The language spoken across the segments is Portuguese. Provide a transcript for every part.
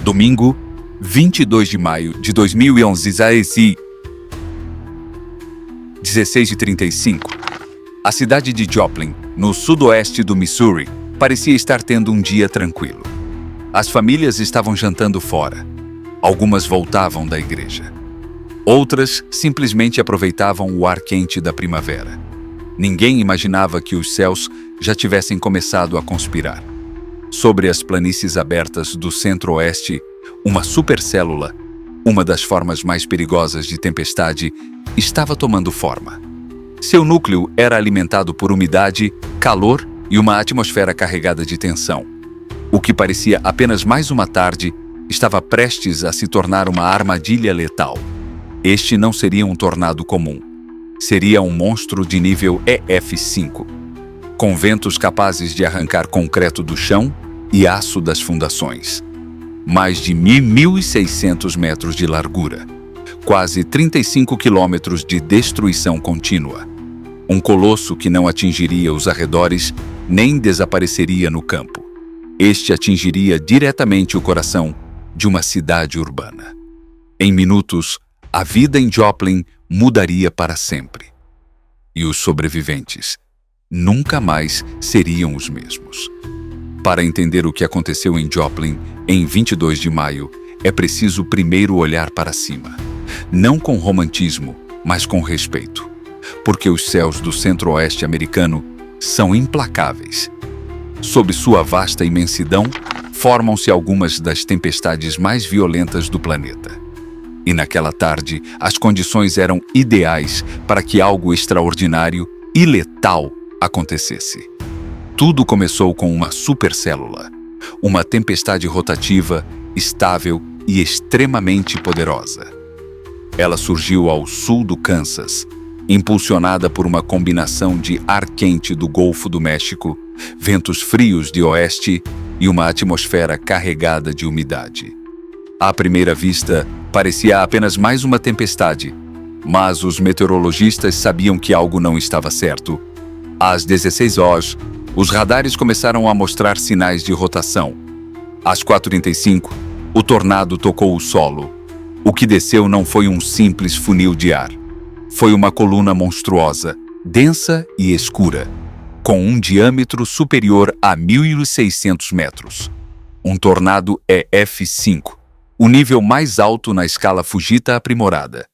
Domingo, 22 de maio de 2011, às 16h35. A cidade de Joplin, no sudoeste do Missouri, parecia estar tendo um dia tranquilo. As famílias estavam jantando fora. Algumas voltavam da igreja. Outras simplesmente aproveitavam o ar quente da primavera. Ninguém imaginava que os céus já tivessem começado a conspirar. Sobre as planícies abertas do centro-oeste, uma supercélula, uma das formas mais perigosas de tempestade, estava tomando forma. Seu núcleo era alimentado por umidade, calor e uma atmosfera carregada de tensão. O que parecia apenas mais uma tarde estava prestes a se tornar uma armadilha letal. Este não seria um tornado comum. Seria um monstro de nível EF5, com ventos capazes de arrancar concreto do chão e aço das fundações. Mais de 1.600 metros de largura, quase 35 quilômetros de destruição contínua. Um colosso que não atingiria os arredores nem desapareceria no campo. Este atingiria diretamente o coração de uma cidade urbana. Em minutos, a vida em Joplin mudaria para sempre. E os sobreviventes nunca mais seriam os mesmos. Para entender o que aconteceu em Joplin em 22 de maio, é preciso primeiro olhar para cima. Não com romantismo, mas com respeito. Porque os céus do centro-oeste americano são implacáveis. Sob sua vasta imensidão, formam-se algumas das tempestades mais violentas do planeta. E naquela tarde, as condições eram ideais para que algo extraordinário e letal acontecesse. Tudo começou com uma supercélula, uma tempestade rotativa, estável e extremamente poderosa. Ela surgiu ao sul do Kansas, impulsionada por uma combinação de ar quente do Golfo do México, ventos frios de oeste e uma atmosfera carregada de umidade. À primeira vista, parecia apenas mais uma tempestade, mas os meteorologistas sabiam que algo não estava certo. Às 16 horas, os radares começaram a mostrar sinais de rotação. Às 4h35, o tornado tocou o solo. O que desceu não foi um simples funil de ar. Foi uma coluna monstruosa, densa e escura, com um diâmetro superior a 1.600 metros. Um tornado é F5, o nível mais alto na escala Fujita aprimorada.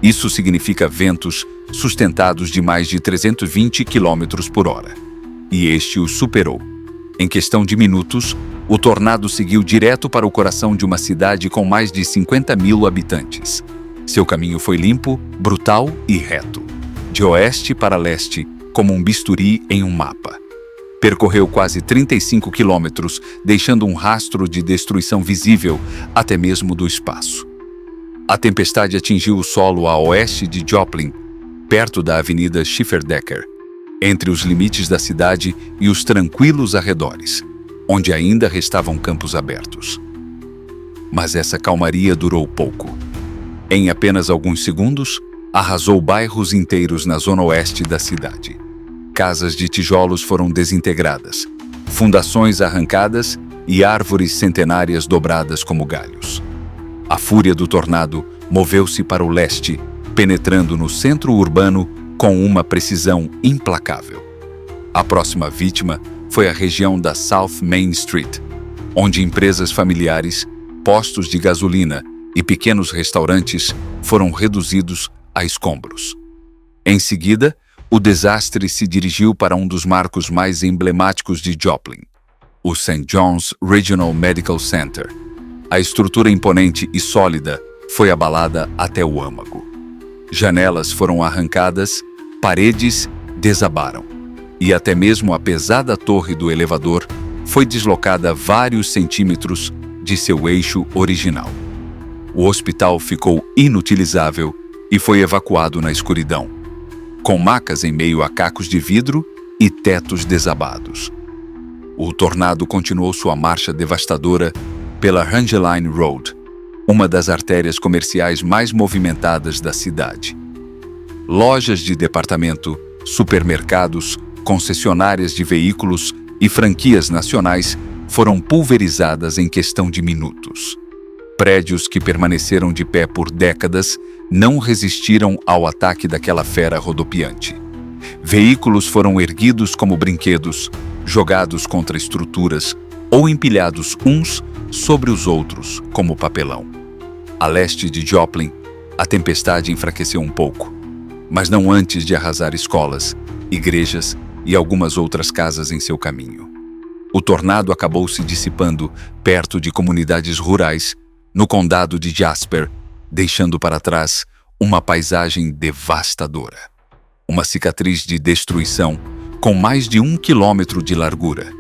Isso significa ventos sustentados de mais de 320 km por hora. E este o superou. Em questão de minutos, o tornado seguiu direto para o coração de uma cidade com mais de 50.000 habitantes. Seu caminho foi limpo, brutal e reto, de oeste para leste, como um bisturi em um mapa. Percorreu quase 35 quilômetros, deixando um rastro de destruição visível até mesmo do espaço. A tempestade atingiu o solo a oeste de Joplin, perto da Avenida Schifferdecker, entre os limites da cidade e os tranquilos arredores, onde ainda restavam campos abertos. Mas essa calmaria durou pouco. Em apenas alguns segundos, arrasou bairros inteiros na zona oeste da cidade. Casas de tijolos foram desintegradas, fundações arrancadas e árvores centenárias dobradas como galhos. A fúria do tornado moveu-se para o leste, penetrando no centro urbano com uma precisão implacável. A próxima vítima foi a região da South Main Street, onde empresas familiares, postos de gasolina e pequenos restaurantes foram reduzidos a escombros. Em seguida, o desastre se dirigiu para um dos marcos mais emblemáticos de Joplin, o St. John's Regional Medical Center. A estrutura imponente e sólida foi abalada até o âmago. Janelas foram arrancadas, paredes desabaram, e até mesmo a pesada torre do elevador foi deslocada vários centímetros de seu eixo original. O hospital ficou inutilizável e foi evacuado na escuridão, com macas em meio a cacos de vidro e tetos desabados. O tornado continuou sua marcha devastadora pela Rangeline Road, uma das artérias comerciais mais movimentadas da cidade. Lojas de departamento, supermercados, concessionárias de veículos e franquias nacionais foram pulverizadas em questão de minutos. Prédios que permaneceram de pé por décadas não resistiram ao ataque daquela fera rodopiante. Veículos foram erguidos como brinquedos, jogados contra estruturas ou empilhados uns sobre os outros como papelão. A leste de Joplin, a tempestade enfraqueceu um pouco, mas não antes de arrasar escolas, igrejas e algumas outras casas em seu caminho. O tornado acabou se dissipando perto de comunidades rurais, no condado de Jasper, deixando para trás uma paisagem devastadora. Uma cicatriz de destruição com mais de 1 quilômetro de largura,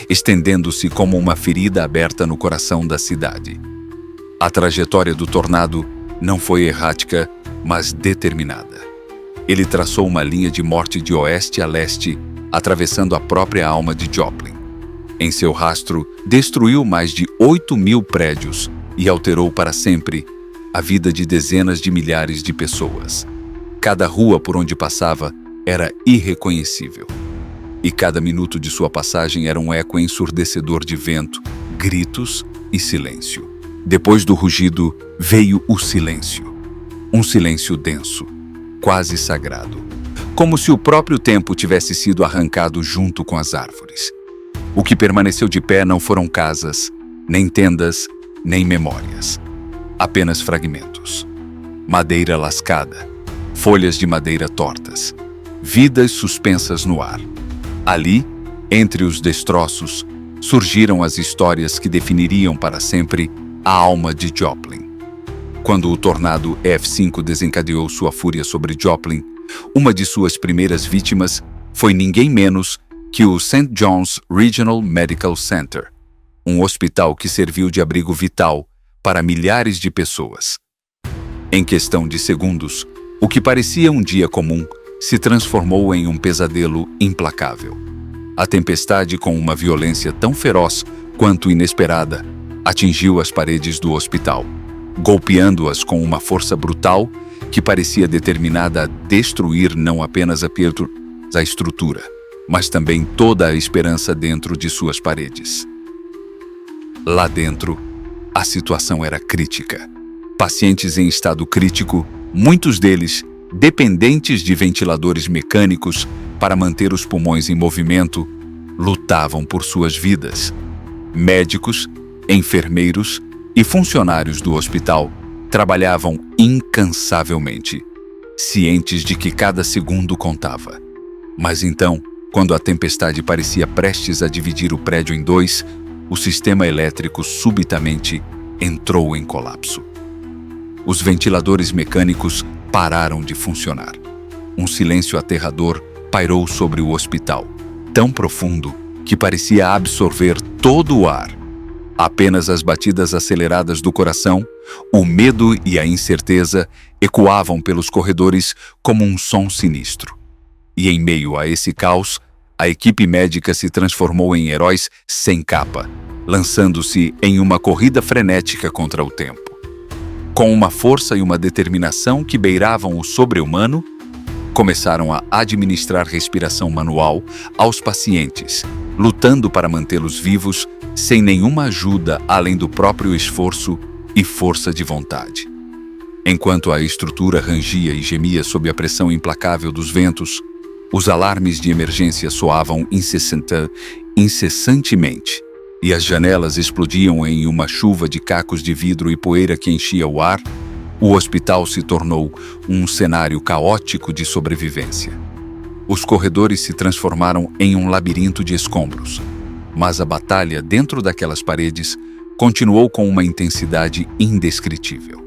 estendendo-se como uma ferida aberta no coração da cidade. A trajetória do tornado não foi errática, mas determinada. Ele traçou uma linha de morte de oeste a leste, atravessando a própria alma de Joplin. Em seu rastro, destruiu mais de 8.000 prédios e alterou para sempre a vida de dezenas de milhares de pessoas. Cada rua por onde passava era irreconhecível. E cada minuto de sua passagem era um eco ensurdecedor de vento, gritos e silêncio. Depois do rugido, veio o silêncio. Um silêncio denso, quase sagrado. Como se o próprio tempo tivesse sido arrancado junto com as árvores. O que permaneceu de pé não foram casas, nem tendas, nem memórias. Apenas fragmentos. Madeira lascada, folhas de madeira tortas, vidas suspensas no ar. Ali, entre os destroços, surgiram as histórias que definiriam para sempre a alma de Joplin. Quando o tornado F5 desencadeou sua fúria sobre Joplin, uma de suas primeiras vítimas foi ninguém menos que o St. John's Regional Medical Center, um hospital que serviu de abrigo vital para milhares de pessoas. Em questão de segundos, o que parecia um dia comum se transformou em um pesadelo implacável. A tempestade, com uma violência tão feroz quanto inesperada, atingiu as paredes do hospital, golpeando-as com uma força brutal que parecia determinada a destruir não apenas a estrutura, mas também toda a esperança dentro de suas paredes. Lá dentro, a situação era crítica. Pacientes em estado crítico, muitos deles dependentes de ventiladores mecânicos para manter os pulmões em movimento, lutavam por suas vidas. Médicos, enfermeiros e funcionários do hospital trabalhavam incansavelmente, cientes de que cada segundo contava. Mas então, quando a tempestade parecia prestes a dividir o prédio em dois, o sistema elétrico subitamente entrou em colapso. Os ventiladores mecânicos pararam de funcionar. Um silêncio aterrador pairou sobre o hospital, tão profundo que parecia absorver todo o ar. Apenas as batidas aceleradas do coração, o medo e a incerteza ecoavam pelos corredores como um som sinistro. E em meio a esse caos, a equipe médica se transformou em heróis sem capa, lançando-se em uma corrida frenética contra o tempo. Com uma força e uma determinação que beiravam o sobre-humano, começaram a administrar respiração manual aos pacientes, lutando para mantê-los vivos sem nenhuma ajuda além do próprio esforço e força de vontade. Enquanto a estrutura rangia e gemia sob a pressão implacável dos ventos, os alarmes de emergência soavam incessantemente, e as janelas explodiam em uma chuva de cacos de vidro e poeira que enchia o ar. O hospital se tornou um cenário caótico de sobrevivência. Os corredores se transformaram em um labirinto de escombros, mas a batalha dentro daquelas paredes continuou com uma intensidade indescritível.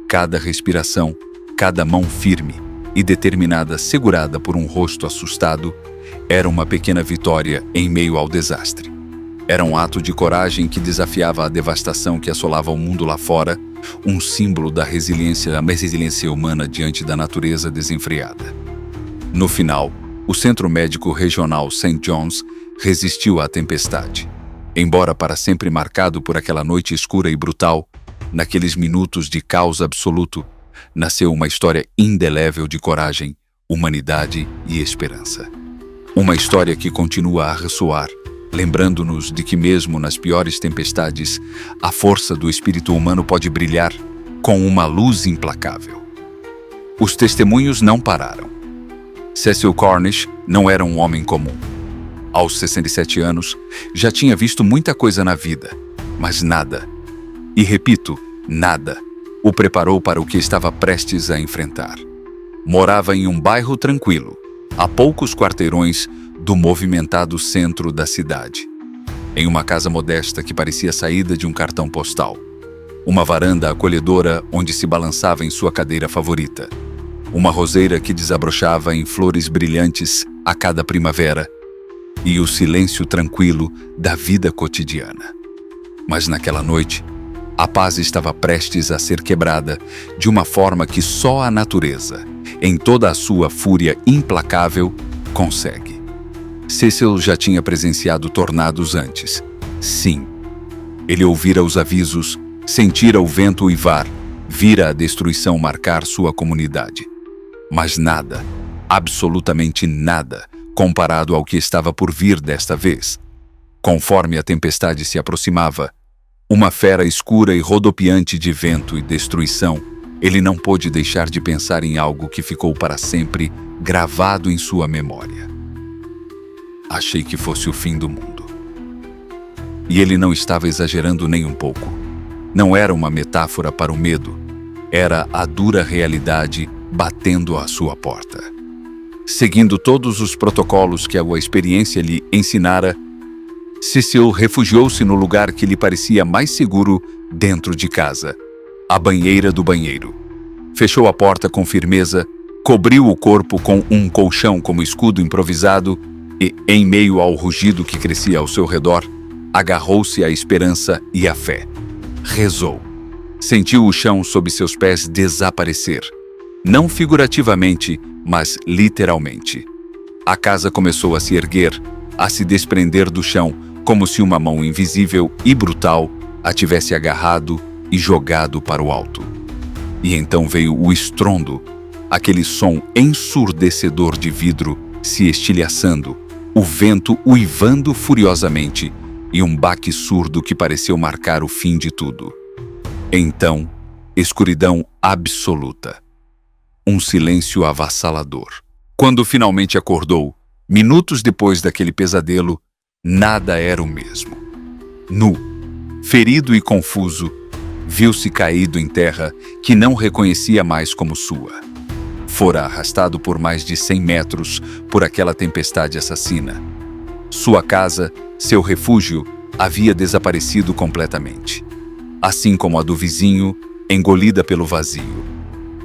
Cada respiração, cada mão firme e determinada segurada por um rosto assustado, era uma pequena vitória em meio ao desastre. Era um ato de coragem que desafiava a devastação que assolava o mundo lá fora, um símbolo da resiliência humana diante da natureza desenfreada. No final, o Centro Médico Regional St. John's resistiu à tempestade. Embora para sempre marcado por aquela noite escura e brutal, naqueles minutos de caos absoluto, nasceu uma história indelével de coragem, humanidade e esperança. Uma história que continua a ressoar, lembrando-nos de que mesmo nas piores tempestades, a força do espírito humano pode brilhar com uma luz implacável. Os testemunhos não pararam. Cecil Cornish não era um homem comum. Aos 67 anos, já tinha visto muita coisa na vida, mas nada, e repito, nada, o preparou para o que estava prestes a enfrentar. Morava em um bairro tranquilo, a poucos quarteirões do movimentado centro da cidade, em uma casa modesta que parecia saída de um cartão postal. Uma varanda acolhedora onde se balançava em sua cadeira favorita. Uma roseira que desabrochava em flores brilhantes a cada primavera. E o silêncio tranquilo da vida cotidiana. Mas naquela noite, a paz estava prestes a ser quebrada de uma forma que só a natureza, em toda a sua fúria implacável, consegue. Cecil já tinha presenciado tornados antes. Sim. Ele ouvira os avisos, sentira o vento uivar, vira a destruição marcar sua comunidade. Mas nada, absolutamente nada, comparado ao que estava por vir desta vez. Conforme a tempestade se aproximava, uma fera escura e rodopiante de vento e destruição, ele não pôde deixar de pensar em algo que ficou para sempre gravado em sua memória. Achei que fosse o fim do mundo. E ele não estava exagerando nem um pouco. Não era uma metáfora para o medo, era a dura realidade batendo à sua porta. Seguindo todos os protocolos que a experiência lhe ensinara, Cecil refugiou-se no lugar que lhe parecia mais seguro dentro de casa, a banheira do banheiro. Fechou a porta com firmeza, cobriu o corpo com um colchão como escudo improvisado e, em meio ao rugido que crescia ao seu redor, agarrou-se à esperança e à fé. Rezou. Sentiu o chão sob seus pés desaparecer. Não figurativamente, mas literalmente. A casa começou a se erguer, a se desprender do chão, como se uma mão invisível e brutal a tivesse agarrado e jogado para o alto. E então veio o estrondo, aquele som ensurdecedor de vidro se estilhaçando, o vento uivando furiosamente e um baque surdo que pareceu marcar o fim de tudo. Então, escuridão absoluta. Um silêncio avassalador. Quando finalmente acordou, minutos depois daquele pesadelo, nada era o mesmo. Nu, ferido e confuso, viu-se caído em terra que não reconhecia mais como sua. Fora arrastado por mais de 100 metros por aquela tempestade assassina. Sua casa, seu refúgio, havia desaparecido completamente. Assim como a do vizinho, engolida pelo vazio.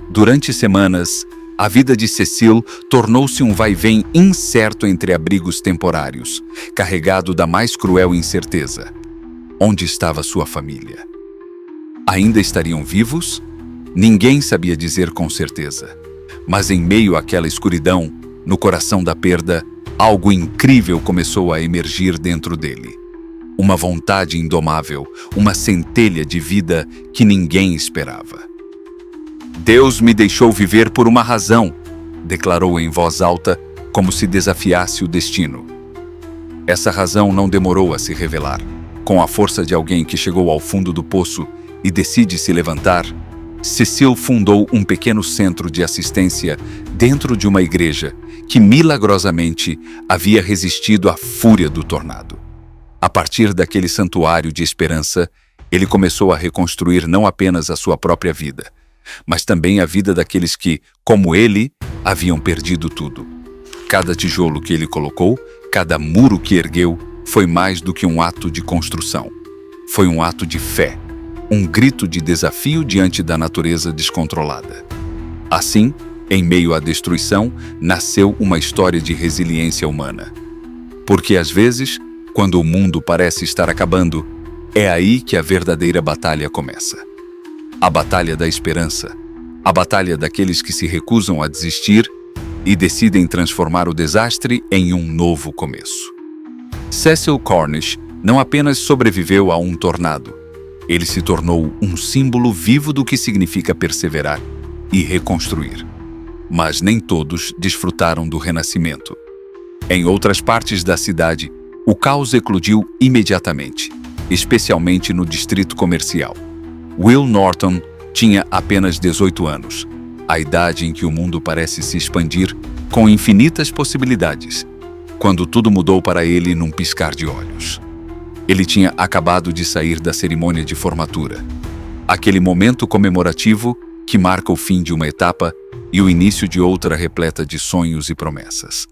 Durante semanas, a vida de Cecil tornou-se um vai-vem incerto entre abrigos temporários, carregado da mais cruel incerteza. Onde estava sua família? Ainda estariam vivos? Ninguém sabia dizer com certeza. Mas em meio àquela escuridão, no coração da perda, algo incrível começou a emergir dentro dele. Uma vontade indomável, uma centelha de vida que ninguém esperava. Deus me deixou viver por uma razão, declarou em voz alta, como se desafiasse o destino. Essa razão não demorou a se revelar. Com a força de alguém que chegou ao fundo do poço e decide se levantar, Cecil fundou um pequeno centro de assistência dentro de uma igreja que milagrosamente havia resistido à fúria do tornado. A partir daquele santuário de esperança, ele começou a reconstruir não apenas a sua própria vida, mas também a vida daqueles que, como ele, haviam perdido tudo. Cada tijolo que ele colocou, cada muro que ergueu, foi mais do que um ato de construção. Foi um ato de fé, um grito de desafio diante da natureza descontrolada. Assim, em meio à destruição, nasceu uma história de resiliência humana. Porque às vezes, quando o mundo parece estar acabando, é aí que a verdadeira batalha começa. A batalha da esperança, a batalha daqueles que se recusam a desistir e decidem transformar o desastre em um novo começo. Cecil Cornish não apenas sobreviveu a um tornado, ele se tornou um símbolo vivo do que significa perseverar e reconstruir. Mas nem todos desfrutaram do renascimento. Em outras partes da cidade, O caos eclodiu imediatamente, especialmente no distrito comercial. Will Norton tinha apenas 18 anos, a idade em que o mundo parece se expandir com infinitas possibilidades, quando tudo mudou para ele num piscar de olhos. Ele tinha acabado de sair da cerimônia de formatura, aquele momento comemorativo que marca o fim de uma etapa e o início de outra repleta de sonhos e promessas.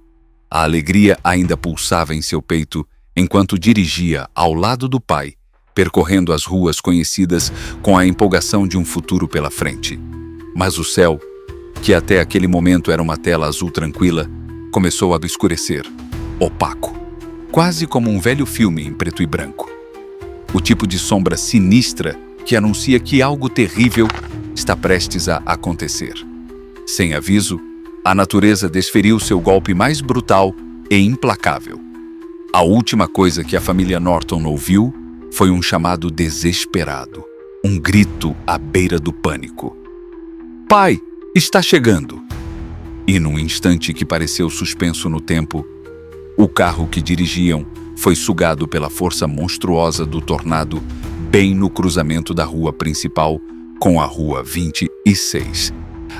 A alegria ainda pulsava em seu peito enquanto dirigia ao lado do pai, percorrendo as ruas conhecidas com a empolgação de um futuro pela frente. Mas o céu, que até aquele momento era uma tela azul tranquila, começou a escurecer, opaco, quase como um velho filme em preto e branco. O tipo de sombra sinistra que anuncia que algo terrível está prestes a acontecer. Sem aviso, a natureza desferiu seu golpe mais brutal e implacável. A última coisa que a família Norton ouviu foi um chamado desesperado, um grito à beira do pânico. "Pai, está chegando!" E num instante que pareceu suspenso no tempo, o carro que dirigiam foi sugado pela força monstruosa do tornado bem no cruzamento da rua principal com a rua 26.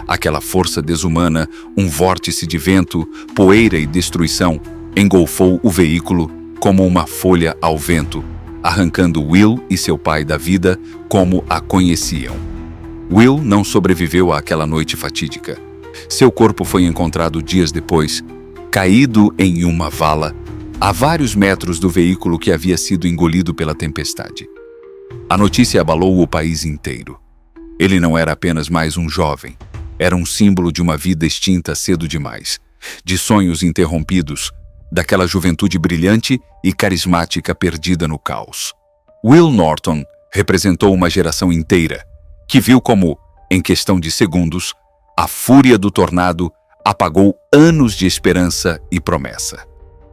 Aquela força desumana, um vórtice de vento, poeira e destruição, engolfou o veículo como uma folha ao vento, arrancando Will e seu pai da vida como a conheciam. Will não sobreviveu àquela noite fatídica. Seu corpo foi encontrado dias depois, caído em uma vala, a vários metros do veículo que havia sido engolido pela tempestade. A notícia abalou o país inteiro. Ele não era apenas mais um jovem, era um símbolo de uma vida extinta cedo demais, de sonhos interrompidos, daquela juventude brilhante e carismática perdida no caos. Will Norton representou uma geração inteira que viu como, em questão de segundos, a fúria do tornado apagou anos de esperança e promessa.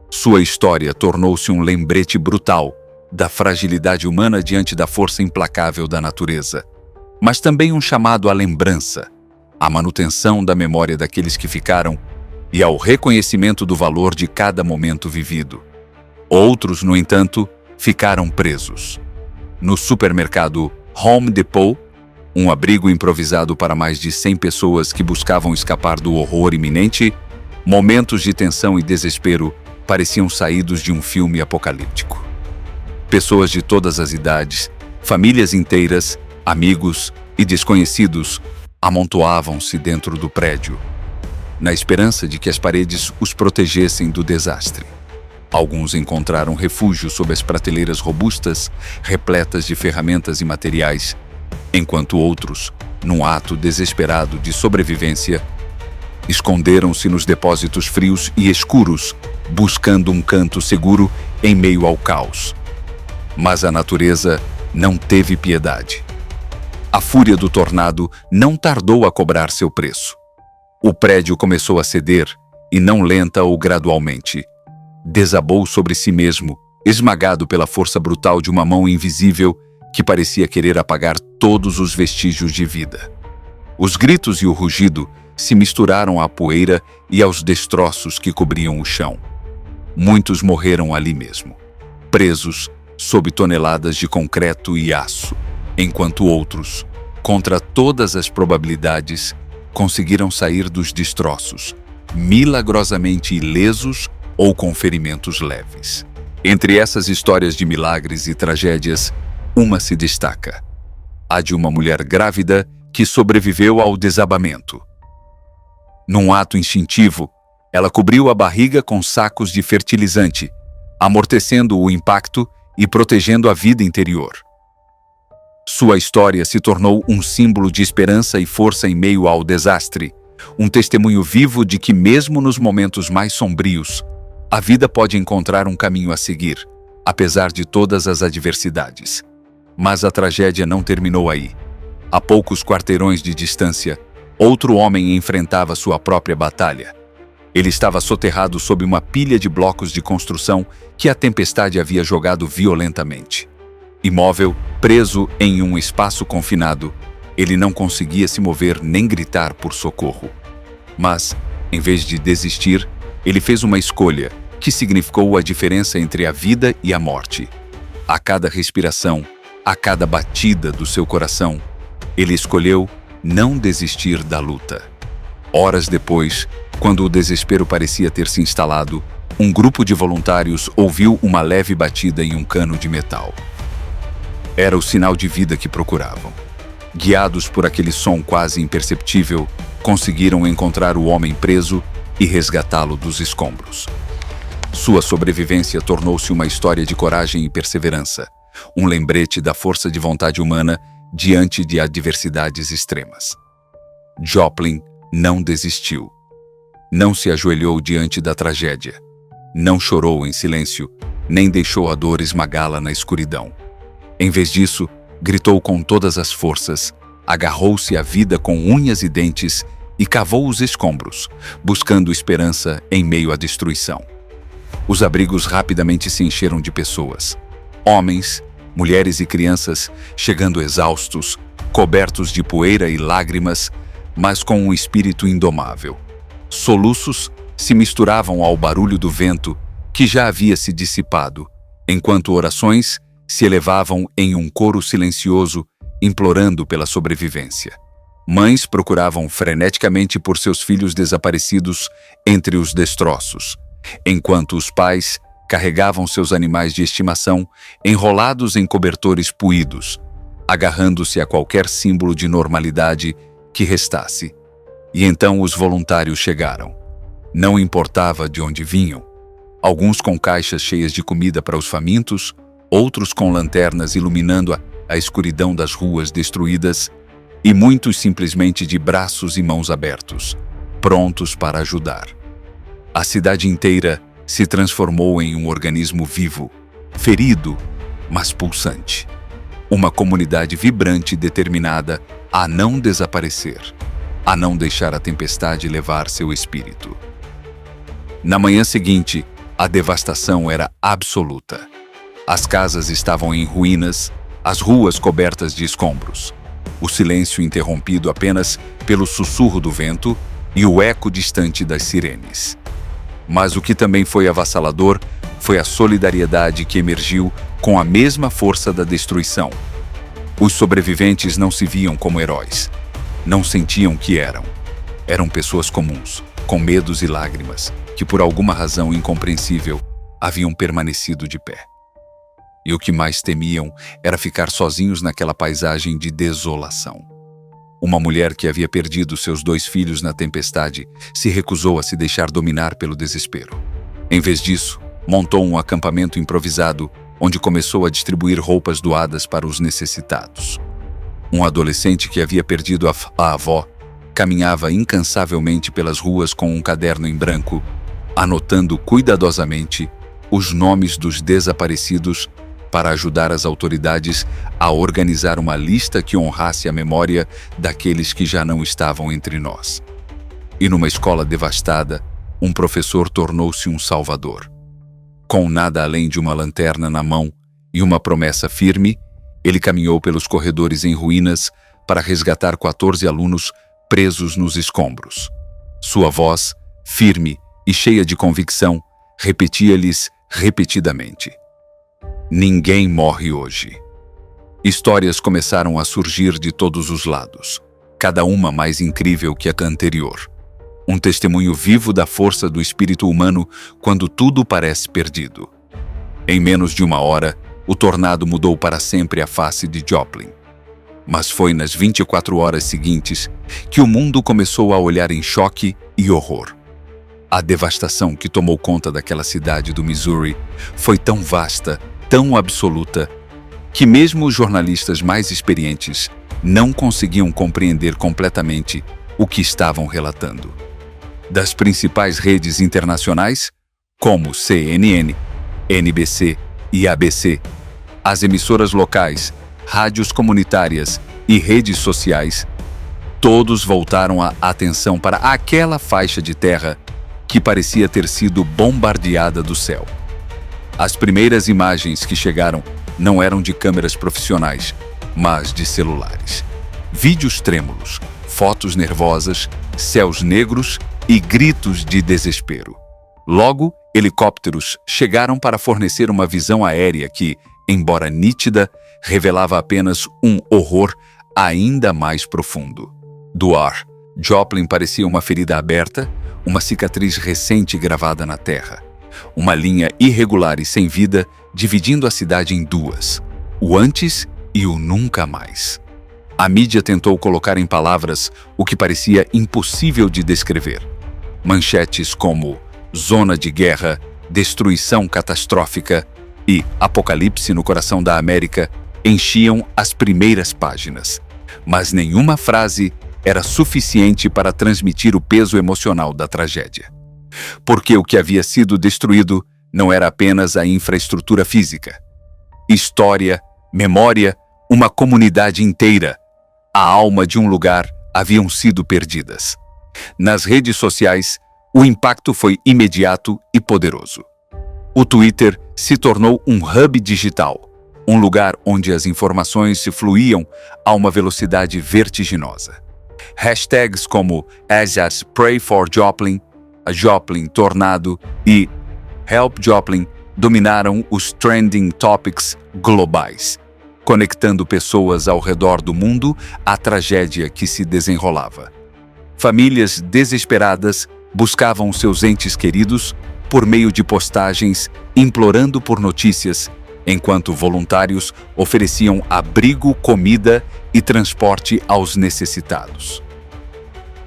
Sua história tornou-se um lembrete brutal da fragilidade humana diante da força implacável da natureza, mas também um chamado à lembrança, à manutenção da memória daqueles que ficaram e ao reconhecimento do valor de cada momento vivido. Outros, no entanto, ficaram presos. No supermercado Home Depot, um abrigo improvisado para mais de 100 pessoas que buscavam escapar do horror iminente, momentos de tensão e desespero pareciam saídos de um filme apocalíptico. Pessoas de todas as idades, famílias inteiras, amigos e desconhecidos amontoavam-se dentro do prédio, na esperança de que as paredes os protegessem do desastre. Alguns encontraram refúgio sob as prateleiras robustas, repletas de ferramentas e materiais, enquanto outros, num ato desesperado de sobrevivência, esconderam-se nos depósitos frios e escuros, buscando um canto seguro em meio ao caos. Mas a natureza não teve piedade. A fúria do tornado não tardou a cobrar seu preço. O prédio começou a ceder, e não lenta ou gradualmente. Desabou sobre si mesmo, esmagado pela força brutal de uma mão invisível que parecia querer apagar todos os vestígios de vida. Os gritos e o rugido se misturaram à poeira e aos destroços que cobriam o chão. Muitos morreram ali mesmo, presos sob toneladas de concreto e aço, enquanto outros, contra todas as probabilidades, conseguiram sair dos destroços, milagrosamente ilesos ou com ferimentos leves. Entre essas histórias de milagres e tragédias, uma se destaca: a de uma mulher grávida que sobreviveu ao desabamento. Num ato instintivo, ela cobriu a barriga com sacos de fertilizante, amortecendo o impacto e protegendo a vida interior. Sua história se tornou um símbolo de esperança e força em meio ao desastre, um testemunho vivo de que, mesmo nos momentos mais sombrios, a vida pode encontrar um caminho a seguir, apesar de todas as adversidades. Mas a tragédia não terminou aí. A poucos quarteirões de distância, outro homem enfrentava sua própria batalha. Ele estava soterrado sob uma pilha de blocos de construção que a tempestade havia jogado violentamente. Imóvel, preso em um espaço confinado, ele não conseguia se mover nem gritar por socorro. Mas, em vez de desistir, ele fez uma escolha que significou a diferença entre a vida e a morte. A cada respiração, a cada batida do seu coração, ele escolheu não desistir da luta. Horas depois, quando o desespero parecia ter se instalado, um grupo de voluntários ouviu uma leve batida em um cano de metal. Era o sinal de vida que procuravam. Guiados por aquele som quase imperceptível, conseguiram encontrar o homem preso e resgatá-lo dos escombros. Sua sobrevivência tornou-se uma história de coragem e perseverança, um lembrete da força de vontade humana diante de adversidades extremas. Joplin não desistiu. Não se ajoelhou diante da tragédia. Não chorou em silêncio, nem deixou a dor esmagá-la na escuridão. Em vez disso, gritou com todas as forças, agarrou-se à vida com unhas e dentes e cavou os escombros, buscando esperança em meio à destruição. Os abrigos rapidamente se encheram de pessoas. Homens, mulheres e crianças, chegando exaustos, cobertos de poeira e lágrimas, mas com um espírito indomável. Soluços se misturavam ao barulho do vento, que já havia se dissipado, enquanto orações se elevavam em um coro silencioso, implorando pela sobrevivência. Mães procuravam freneticamente por seus filhos desaparecidos entre os destroços, enquanto os pais carregavam seus animais de estimação enrolados em cobertores puídos, agarrando-se a qualquer símbolo de normalidade que restasse. E então os voluntários chegaram. Não importava de onde vinham, alguns com caixas cheias de comida para os famintos, outros com lanternas iluminando a escuridão das ruas destruídas, e muitos simplesmente de braços e mãos abertos, prontos para ajudar. A cidade inteira se transformou em um organismo vivo, ferido, mas pulsante. Uma comunidade vibrante e determinada a não desaparecer, a não deixar a tempestade levar seu espírito. Na manhã seguinte, a devastação era absoluta. As casas estavam em ruínas, as ruas cobertas de escombros. O silêncio interrompido apenas pelo sussurro do vento e o eco distante das sirenes. Mas o que também foi avassalador foi a solidariedade que emergiu com a mesma força da destruição. Os sobreviventes não se viam como heróis. Não sentiam que eram. Eram pessoas comuns, com medos e lágrimas, que por alguma razão incompreensível haviam permanecido de pé. E o que mais temiam era ficar sozinhos naquela paisagem de desolação. Uma mulher que havia perdido seus 2 filhos na tempestade se recusou a se deixar dominar pelo desespero. Em vez disso, montou um acampamento improvisado, onde começou a distribuir roupas doadas para os necessitados. Um adolescente que havia perdido a avó caminhava incansavelmente pelas ruas com um caderno em branco, anotando cuidadosamente os nomes dos desaparecidos para ajudar as autoridades a organizar uma lista que honrasse a memória daqueles que já não estavam entre nós. E numa escola devastada, um professor tornou-se um salvador. Com nada além de uma lanterna na mão e uma promessa firme, ele caminhou pelos corredores em ruínas para resgatar 14 alunos presos nos escombros. Sua voz, firme e cheia de convicção, repetia-lhes repetidamente: ninguém morre hoje. Histórias começaram a surgir de todos os lados, cada uma mais incrível que a anterior. Um testemunho vivo da força do espírito humano quando tudo parece perdido. Em menos de uma hora, o tornado mudou para sempre a face de Joplin. Mas foi nas 24 horas seguintes que o mundo começou a olhar em choque e horror. A devastação que tomou conta daquela cidade do Missouri foi tão vasta, tão absoluta, que mesmo os jornalistas mais experientes não conseguiam compreender completamente o que estavam relatando. Das principais redes internacionais, como CNN, NBC e ABC, as emissoras locais, rádios comunitárias e redes sociais, todos voltaram a atenção para aquela faixa de terra que parecia ter sido bombardeada do céu. As primeiras imagens que chegaram não eram de câmeras profissionais, mas de celulares. Vídeos trêmulos, fotos nervosas, céus negros e gritos de desespero. Logo, Helicópteros chegaram para fornecer uma visão aérea que, embora nítida, revelava apenas um horror ainda mais profundo. Do ar, Joplin parecia uma ferida aberta, uma cicatriz recente gravada na terra. Uma linha irregular e sem vida dividindo a cidade em duas, o antes e o nunca mais. A mídia tentou colocar em palavras o que parecia impossível de descrever. Manchetes como zona de guerra, destruição catastrófica e apocalipse no coração da América enchiam as primeiras páginas. Mas nenhuma frase era suficiente para transmitir o peso emocional da tragédia. Porque o que havia sido destruído não era apenas a infraestrutura física. História, memória, uma comunidade inteira, a alma de um lugar haviam sido perdidas. Nas redes sociais, o impacto foi imediato e poderoso. O Twitter se tornou um hub digital, um lugar onde as informações se fluíam a uma velocidade vertiginosa. Hashtags como #Pray for Joplin, Joplin Tornado e Help Joplin dominaram os trending topics globais, conectando pessoas ao redor do mundo à tragédia que se desenrolava. Famílias desesperadas buscavam seus entes queridos por meio de postagens implorando por notícias, enquanto voluntários ofereciam abrigo, comida e transporte aos necessitados.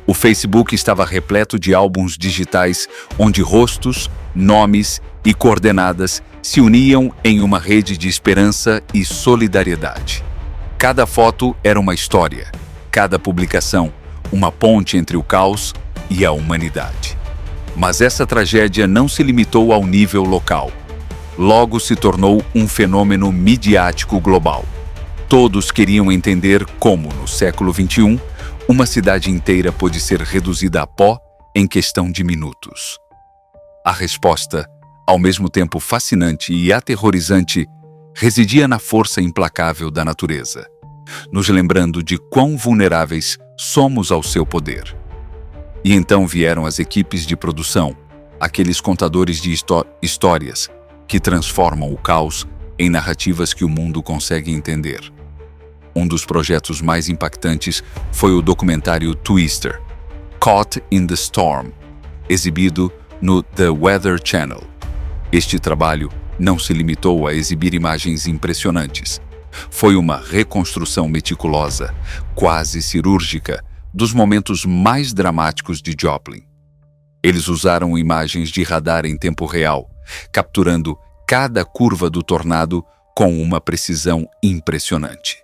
O Facebook estava repleto de álbuns digitais onde rostos, nomes e coordenadas se uniam em uma rede de esperança e solidariedade. Cada foto era uma história, cada publicação, uma ponte entre o caos e a humanidade. Mas essa tragédia não se limitou ao nível local. Logo se tornou um fenômeno midiático global. Todos queriam entender como, no século XXI, uma cidade inteira pôde ser reduzida a pó em questão de minutos. A resposta, ao mesmo tempo fascinante e aterrorizante, residia na força implacável da natureza, nos lembrando de quão vulneráveis somos ao seu poder. E então vieram as equipes de produção, aqueles contadores de histórias que transformam o caos em narrativas que o mundo consegue entender. Um dos projetos mais impactantes foi o documentário Twister, Caught in the Storm, exibido no The Weather Channel. Este trabalho não se limitou a exibir imagens impressionantes. Foi uma reconstrução meticulosa, quase cirúrgica, dos momentos mais dramáticos de Joplin. Eles usaram imagens de radar em tempo real, capturando cada curva do tornado com uma precisão impressionante.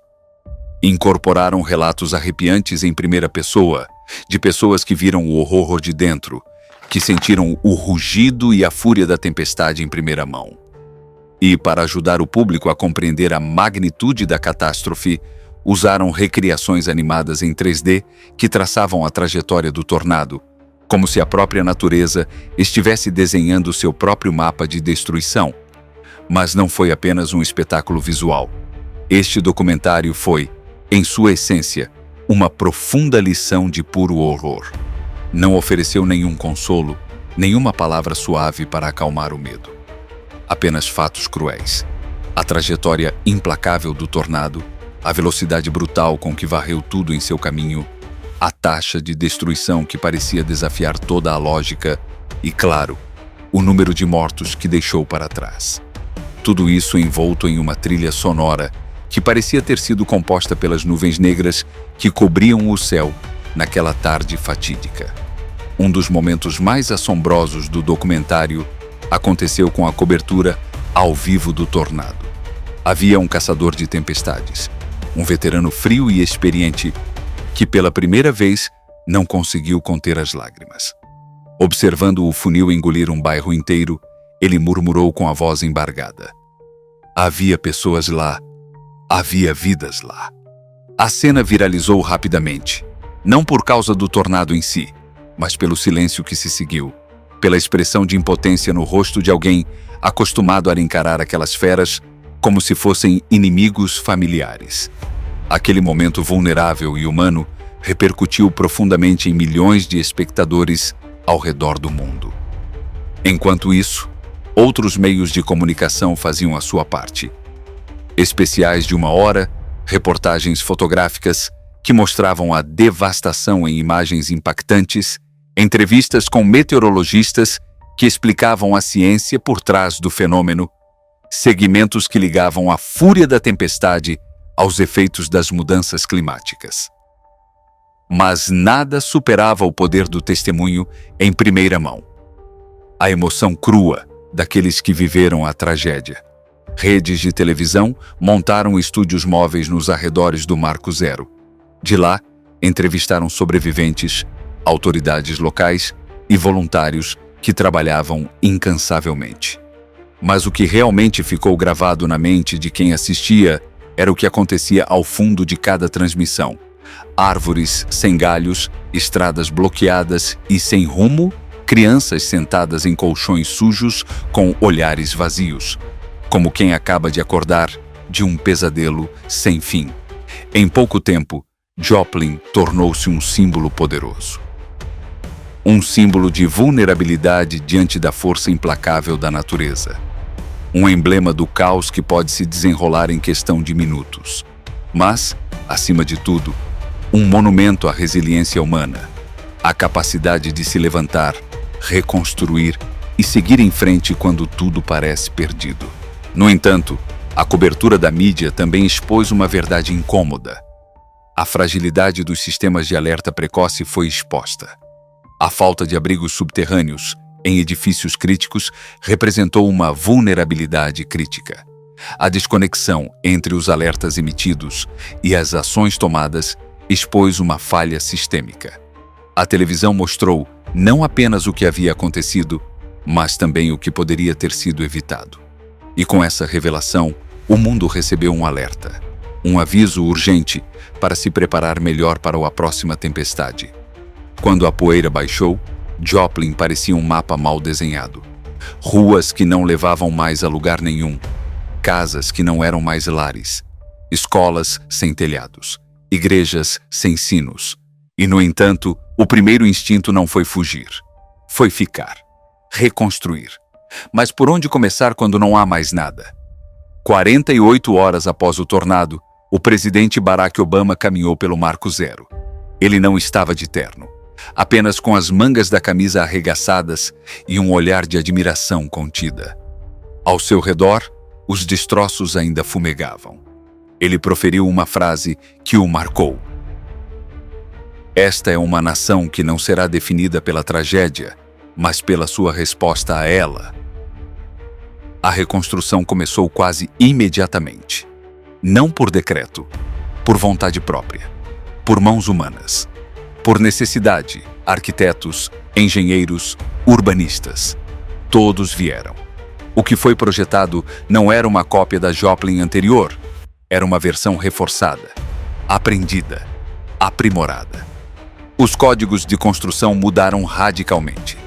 Incorporaram relatos arrepiantes em primeira pessoa, de pessoas que viram o horror de dentro, que sentiram o rugido e a fúria da tempestade em primeira mão. E, para ajudar o público a compreender a magnitude da catástrofe, usaram recriações animadas em 3D que traçavam a trajetória do tornado, como se a própria natureza estivesse desenhando seu próprio mapa de destruição. Mas não foi apenas um espetáculo visual. Este documentário foi, em sua essência, uma profunda lição de puro horror. Não ofereceu nenhum consolo, nenhuma palavra suave para acalmar o medo. Apenas fatos cruéis. A trajetória implacável do tornado, a velocidade brutal com que varreu tudo em seu caminho, a taxa de destruição que parecia desafiar toda a lógica e, claro, o número de mortos que deixou para trás. Tudo isso envolto em uma trilha sonora que parecia ter sido composta pelas nuvens negras que cobriam o céu naquela tarde fatídica. Um dos momentos mais assombrosos do documentário aconteceu com a cobertura ao vivo do tornado. Havia um caçador de tempestades, um veterano frio e experiente, que pela primeira vez não conseguiu conter as lágrimas. Observando o funil engolir um bairro inteiro, ele murmurou com a voz embargada: havia pessoas lá, havia vidas lá. A cena viralizou rapidamente, não por causa do tornado em si, mas pelo silêncio que se seguiu, pela expressão de impotência no rosto de alguém acostumado a encarar aquelas feras como se fossem inimigos familiares. Aquele momento vulnerável e humano repercutiu profundamente em milhões de espectadores ao redor do mundo. Enquanto isso, outros meios de comunicação faziam a sua parte. Especiais de 1 hora, reportagens fotográficas que mostravam a devastação em imagens impactantes, entrevistas com meteorologistas que explicavam a ciência por trás do fenômeno, segmentos que ligavam a fúria da tempestade aos efeitos das mudanças climáticas. Mas nada superava o poder do testemunho em primeira mão. A emoção crua daqueles que viveram a tragédia. Redes de televisão montaram estúdios móveis nos arredores do Marco Zero. De lá, entrevistaram sobreviventes, autoridades locais e voluntários que trabalhavam incansavelmente. Mas o que realmente ficou gravado na mente de quem assistia era o que acontecia ao fundo de cada transmissão. Árvores sem galhos, estradas bloqueadas e sem rumo, crianças sentadas em colchões sujos com olhares vazios, como quem acaba de acordar de um pesadelo sem fim. Em pouco tempo, Joplin tornou-se um símbolo poderoso. Um símbolo de vulnerabilidade diante da força implacável da natureza. Um emblema do caos que pode se desenrolar em questão de minutos. Mas, acima de tudo, um monumento à resiliência humana, à capacidade de se levantar, reconstruir e seguir em frente quando tudo parece perdido. No entanto, a cobertura da mídia também expôs uma verdade incômoda. A fragilidade dos sistemas de alerta precoce foi exposta. A falta de abrigos subterrâneos em edifícios críticos representou uma vulnerabilidade crítica. A desconexão entre os alertas emitidos e as ações tomadas expôs uma falha sistêmica. A televisão mostrou não apenas o que havia acontecido, mas também o que poderia ter sido evitado. E com essa revelação, o mundo recebeu um alerta, um aviso urgente para se preparar melhor para a próxima tempestade. Quando a poeira baixou, Joplin parecia um mapa mal desenhado. Ruas que não levavam mais a lugar nenhum, casas que não eram mais lares, escolas sem telhados, igrejas sem sinos. E, no entanto, o primeiro instinto não foi fugir, foi ficar, reconstruir. Mas por onde começar quando não há mais nada? 48 horas após o tornado, o presidente Barack Obama caminhou pelo Marco Zero. Ele não estava de terno, apenas com as mangas da camisa arregaçadas e um olhar de admiração contida. Ao seu redor, os destroços ainda fumegavam. Ele proferiu uma frase que o marcou. Esta é uma nação que não será definida pela tragédia, mas pela sua resposta a ela. A reconstrução começou quase imediatamente. Não por decreto, por vontade própria, por mãos humanas, por necessidade, arquitetos, engenheiros, urbanistas. Todos vieram. O que foi projetado não era uma cópia da Joplin anterior, era uma versão reforçada, aprendida, aprimorada. Os códigos de construção mudaram radicalmente.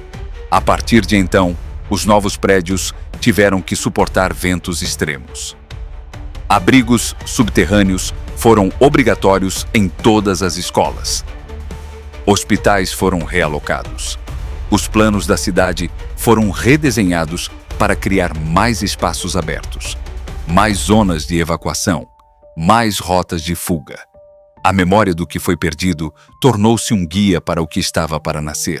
A partir de então, os novos prédios tiveram que suportar ventos extremos. Abrigos subterrâneos foram obrigatórios em todas as escolas. Hospitais foram realocados. Os planos da cidade foram redesenhados para criar mais espaços abertos, mais zonas de evacuação, mais rotas de fuga. A memória do que foi perdido tornou-se um guia para o que estava para nascer.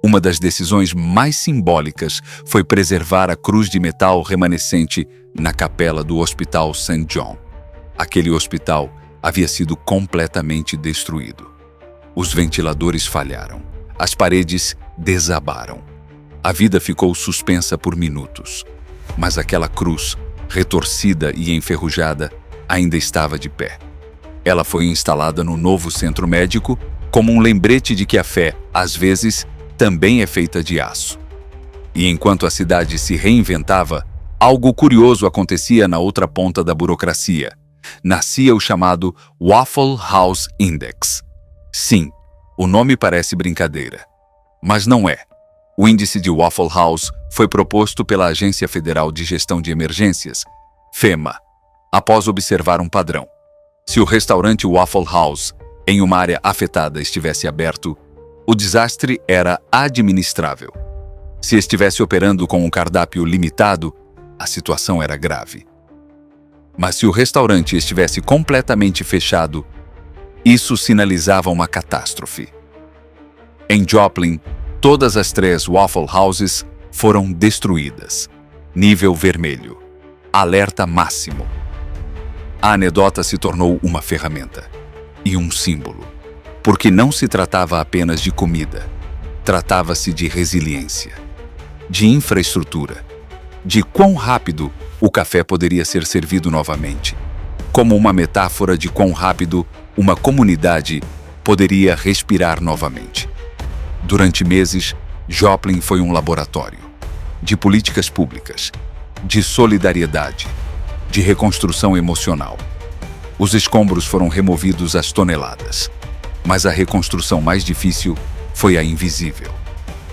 Uma das decisões mais simbólicas foi preservar a cruz de metal remanescente na capela do Hospital St. John. Aquele hospital havia sido completamente destruído. Os ventiladores falharam. As paredes desabaram. A vida ficou suspensa por minutos. Mas aquela cruz, retorcida e enferrujada, ainda estava de pé. Ela foi instalada no novo centro médico como um lembrete de que a fé, às vezes, também é feita de aço. E enquanto a cidade se reinventava, algo curioso acontecia na outra ponta da burocracia. Nascia o chamado Waffle House Index. Sim, o nome parece brincadeira, mas não é. O índice de Waffle House foi proposto pela Agência Federal de Gestão de Emergências, FEMA, após observar um padrão. Se o restaurante Waffle House, em uma área afetada, estivesse aberto, o desastre era administrável. Se estivesse operando com um cardápio limitado, a situação era grave. Mas se o restaurante estivesse completamente fechado, isso sinalizava uma catástrofe. Em Joplin, todas as 3 Waffle Houses foram destruídas. Nível vermelho. Alerta máximo. A anedota se tornou uma ferramenta e um símbolo, porque não se tratava apenas de comida. Tratava-se de resiliência, de infraestrutura, de quão rápido o café poderia ser servido novamente, como uma metáfora de quão rápido uma comunidade poderia respirar novamente. Durante meses, Joplin foi um laboratório de políticas públicas, de solidariedade, de reconstrução emocional. Os escombros foram removidos às toneladas, mas a reconstrução mais difícil foi a invisível,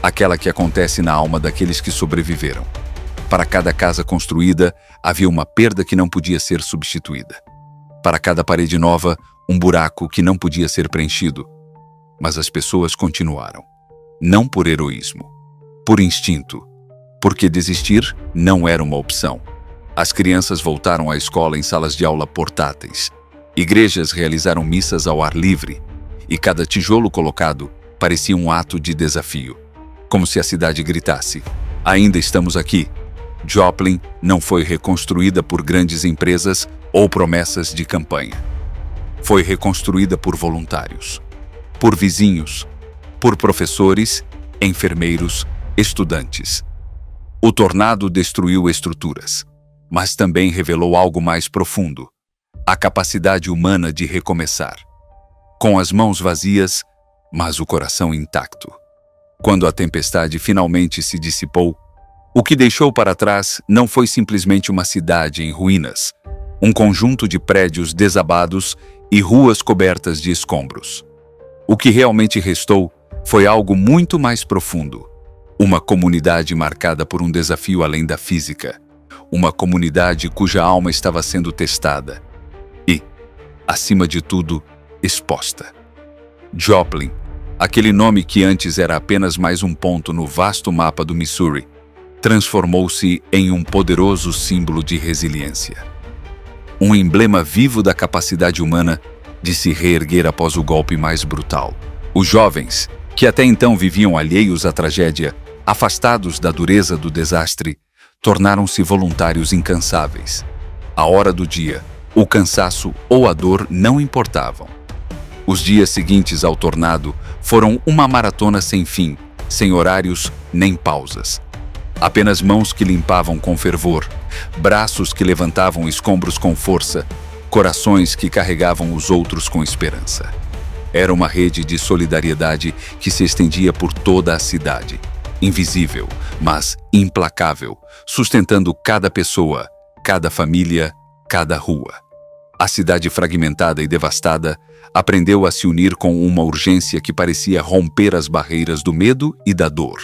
aquela que acontece na alma daqueles que sobreviveram. Para cada casa construída, havia uma perda que não podia ser substituída. Para cada parede nova, um buraco que não podia ser preenchido. Mas as pessoas continuaram. Não por heroísmo, por instinto, porque desistir não era uma opção. As crianças voltaram à escola em salas de aula portáteis. Igrejas realizaram missas ao ar livre, e cada tijolo colocado parecia um ato de desafio, como se a cidade gritasse: ainda estamos aqui. Joplin não foi reconstruída por grandes empresas ou promessas de campanha. Foi reconstruída por voluntários, por vizinhos, por professores, enfermeiros, estudantes. O tornado destruiu estruturas, mas também revelou algo mais profundo: a capacidade humana de recomeçar. Com as mãos vazias, mas o coração intacto. Quando a tempestade finalmente se dissipou, o que deixou para trás não foi simplesmente uma cidade em ruínas, um conjunto de prédios desabados e ruas cobertas de escombros. O que realmente restou foi algo muito mais profundo. Uma comunidade marcada por um desafio além da física. Uma comunidade cuja alma estava sendo testada e, acima de tudo, exposta. Joplin, aquele nome que antes era apenas mais um ponto no vasto mapa do Missouri, transformou-se em um poderoso símbolo de resiliência. Um emblema vivo da capacidade humana de se reerguer após o golpe mais brutal. Os jovens, que até então viviam alheios à tragédia, afastados da dureza do desastre, tornaram-se voluntários incansáveis. A hora do dia, o cansaço ou a dor não importavam. Os dias seguintes ao tornado foram uma maratona sem fim, sem horários nem pausas. Apenas mãos que limpavam com fervor, braços que levantavam escombros com força, corações que carregavam os outros com esperança. Era uma rede de solidariedade que se estendia por toda a cidade, invisível, mas implacável, sustentando cada pessoa, cada família, cada rua. A cidade fragmentada e devastada aprendeu a se unir com uma urgência que parecia romper as barreiras do medo e da dor.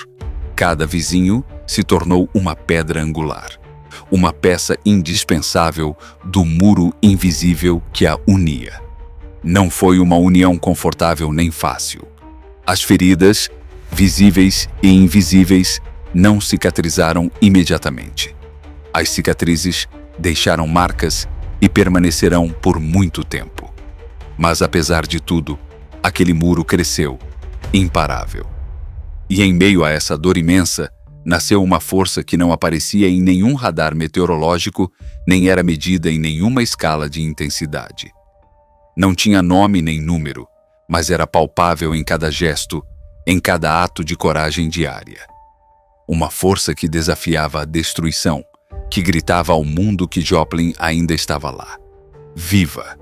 Cada vizinho se tornou uma pedra angular, uma peça indispensável do muro invisível que a unia. Não foi uma união confortável nem fácil. As feridas, visíveis e invisíveis, não cicatrizaram imediatamente. As cicatrizes deixaram marcas e permanecerão por muito tempo. Mas apesar de tudo, aquele muro cresceu, imparável. E em meio a essa dor imensa, nasceu uma força que não aparecia em nenhum radar meteorológico, nem era medida em nenhuma escala de intensidade. Não tinha nome nem número, mas era palpável em cada gesto, em cada ato de coragem diária. Uma força que desafiava a destruição, que gritava ao mundo que Joplin ainda estava lá, viva,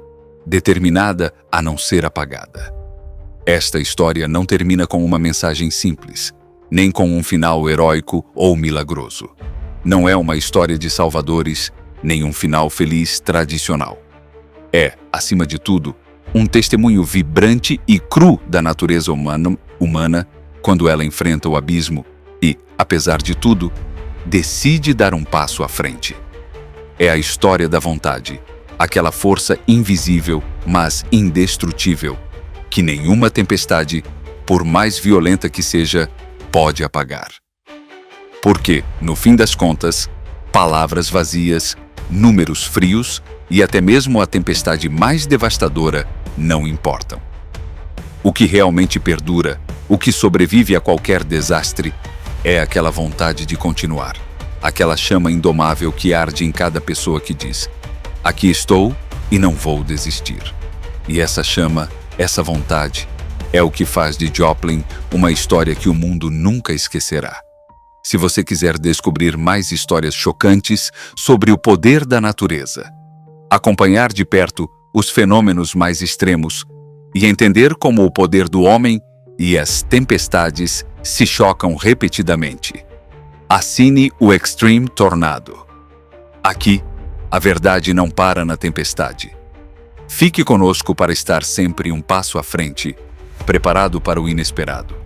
determinada a não ser apagada. Esta história não termina com uma mensagem simples, nem com um final heróico ou milagroso. Não é uma história de salvadores, nem um final feliz tradicional. É, acima de tudo, um testemunho vibrante e cru da natureza humana quando ela enfrenta o abismo e, apesar de tudo, decide dar um passo à frente. É a história da vontade, aquela força invisível, mas indestrutível, que nenhuma tempestade, por mais violenta que seja, pode apagar. Porque, no fim das contas, palavras vazias, números frios e até mesmo a tempestade mais devastadora não importam. O que realmente perdura, o que sobrevive a qualquer desastre, é aquela vontade de continuar. Aquela chama indomável que arde em cada pessoa que diz: aqui estou e não vou desistir. E essa chama, essa vontade, é o que faz de Joplin uma história que o mundo nunca esquecerá. Se você quiser descobrir mais histórias chocantes sobre o poder da natureza, acompanhar de perto os fenômenos mais extremos e entender como o poder do homem e as tempestades se chocam repetidamente, assine o Extreme Tornado. Aqui, a verdade não para na tempestade. Fique conosco para estar sempre um passo à frente, preparado para o inesperado.